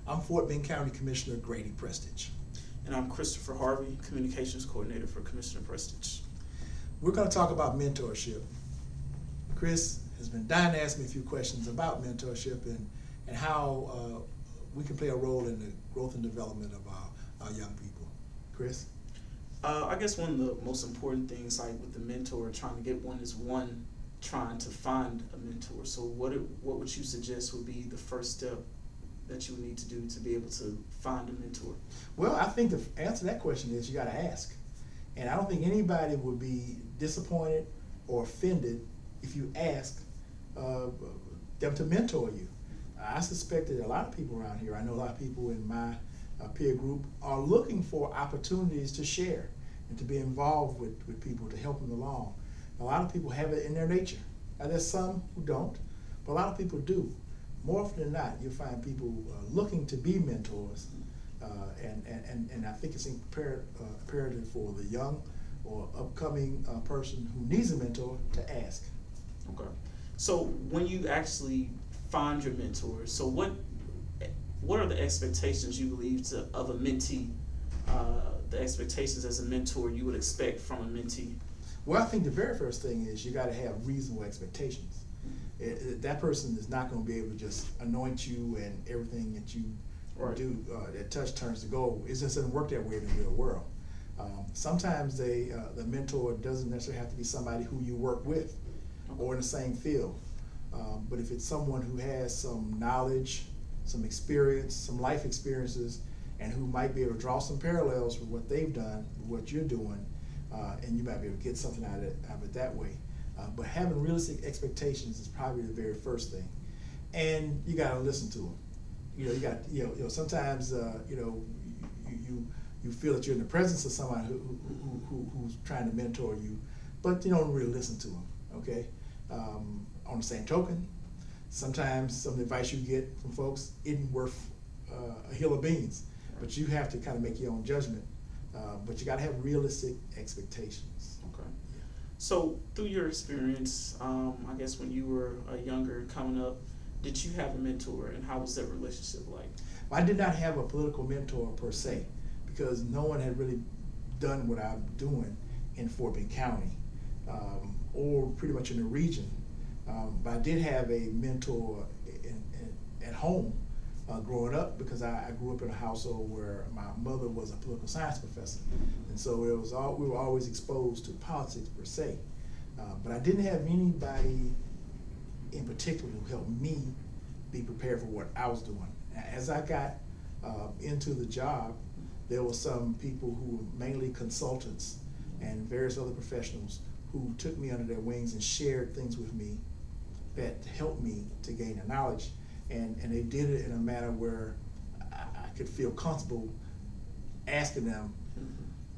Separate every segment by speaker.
Speaker 1: I'm Fort Bend County Commissioner Grady Prestage.
Speaker 2: And I'm Christopher Harvey, Communications Coordinator for Commissioner Prestage.
Speaker 1: We're going to talk about mentorship. Chris has been dying to ask me a few questions about mentorship and how we can play a role in the growth and development of our young people. Chris?
Speaker 2: I guess one of the most important things, like with the mentor, trying to get one, is one, trying to find a mentor. So what would you suggest would be the first step that you would need to do to be able to find a mentor?
Speaker 1: Well, I think the answer to that question is you got to ask. And I don't think anybody would be disappointed or offended if you ask them to mentor you. I suspect that a lot of people around here, I know a lot of people in my peer group, are looking for opportunities to share and to be involved with people, to help them along. A lot of people have it in their nature. Now, there's some who don't, but a lot of people do. More often than not, you'll find people looking to be mentors, and I think it's imperative for the young or upcoming person who needs a mentor to ask.
Speaker 2: Okay. So when you actually find your mentor, so what are the expectations you believe of a mentee, the expectations as a mentor you would expect from a mentee?
Speaker 1: Well, I think the very first thing is you got to have reasonable expectations. That person is not going to be able to just anoint you and everything that you do, that touch turns to gold. It just doesn't work that way in the real world. Sometimes the mentor doesn't necessarily have to be somebody who you work with or in the same field. But if it's someone who has some knowledge, some experience, some life experiences, and who might be able to draw some parallels with what they've done, with what you're doing, and you might be able to get something out of it that way. But having realistic expectations is probably the very first thing, and you got to listen to them. You know, sometimes you feel that you're in the presence of someone who's trying to mentor you, but you don't really listen to them. Okay. On the same token, sometimes some of the advice you get from folks isn't worth a hill of beans, but you have to kind of make your own judgment. But you got to have realistic expectations.
Speaker 2: Okay. So through your experience, I guess when you were younger coming up, did you have a mentor, and how was that relationship like?
Speaker 1: Well, I did not have a political mentor per se, because no one had really done what I'm doing in Fort Bend County, or pretty much in the region. But I did have a mentor at home growing up, because I grew up in a household where my mother was a political science professor, and so we were always exposed to politics per se. But I didn't have anybody in particular who helped me be prepared for what I was doing. As I got into the job, there were some people who were mainly consultants and various other professionals who took me under their wings and shared things with me that helped me to gain the knowledge. And they did it in a manner where I could feel comfortable asking them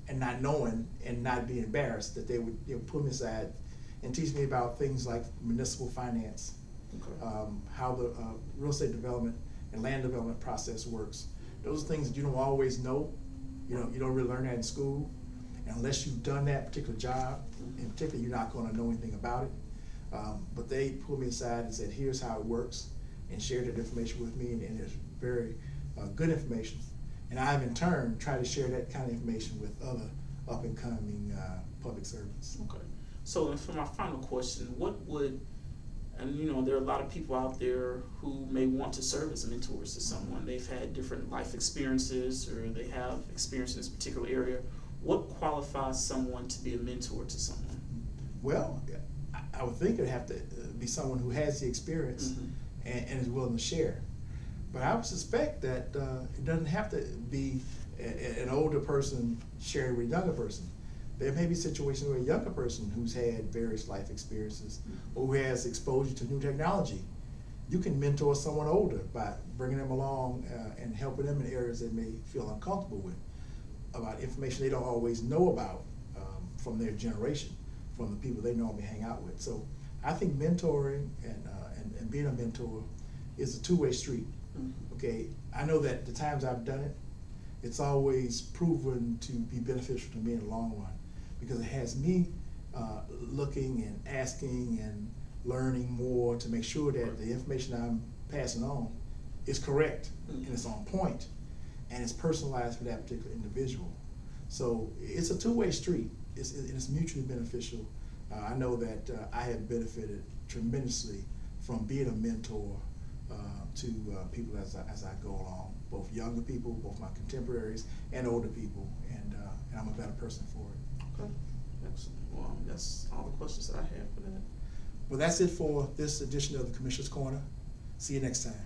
Speaker 1: and not knowing and not be embarrassed, that they would pull me aside and teach me about things like municipal finance, how the real estate development and land development process works. Those are things that you don't always know. You don't really learn that in school. And unless you've done that particular job, in particular, you're not going to know anything about it. But they pulled me aside and said, here's how it works, and shared that information with me, and it's very good information. And I've in turn tried to share that kind of information with other up-and-coming public servants.
Speaker 2: Okay. So for my final question, and there are a lot of people out there who may want to serve as mentors to someone. They've had different life experiences, or they have experience in this particular area. What qualifies someone to be a mentor to someone?
Speaker 1: Well, I would think it'd have to be someone who has the experience and is willing to share. But I would suspect that it doesn't have to be an older person sharing with a younger person. There may be situations where a younger person who's had various life experiences or who has exposure to new technology, you can mentor someone older by bringing them along and helping them in areas they may feel uncomfortable with, about information they don't always know about from their generation, from the people they normally hang out with. So I think mentoring and being a mentor is a two-way street. Okay, I know that the times I've done it, it's always proven to be beneficial to me in the long run, because it has me looking and asking and learning more to make sure that the information I'm passing on is correct and it's on point and it's personalized for that particular individual. So it's a two-way street. It's mutually beneficial. I know that I have benefited tremendously from being a mentor to people as I go along, both younger people, both my contemporaries and older people, and I'm a better person for it.
Speaker 2: Okay, excellent. Well, that's all the questions that I have for that.
Speaker 1: Well, that's it for this edition of the Commissioner's Corner. See you next time.